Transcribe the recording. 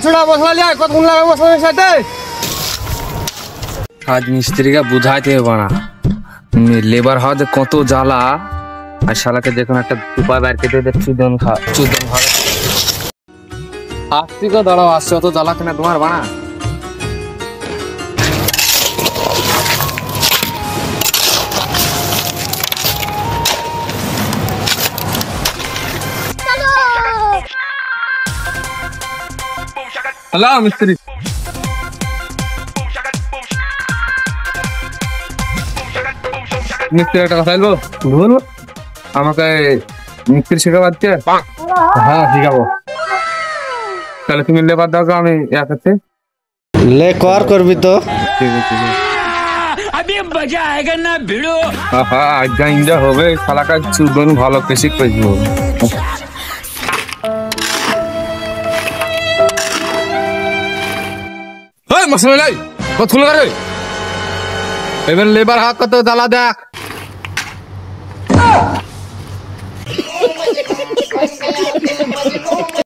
ছোড়া মশলা লিয়া কতক্ষণ লাগে মশলার সাথে আজ মিস্ত্রিকে বুঝাইতে হবে না লেবার হওয়াতে কত জ্বালা আর শালাকে দেখুন একটা উপায় বাইর কেটে চুদন ঘরে আস্তিকে দাঁড়াও আসছে অত জ্বালা কেনা তোমার বানা হ্যালো মিস্ত্রি মিস্ত্রি একটা কথা বলবো বলবো আমাকে মিস্ত্রি শেখাবো আজকে হ্যাঁ শিখাবো তাহলে তুমি লেবার দাও আমি এক আছে ले कॉर करबी तो ঠিক আছে अभी मजा आएगा ना भिड़ो হ্যাঁ আজ্ঞা ইন্দা হবে শালাকা চুদন ভালো বেশি করে দিব মশলা নাই কত খুলে এবার লেবার হাত কত জ্বালা দেখ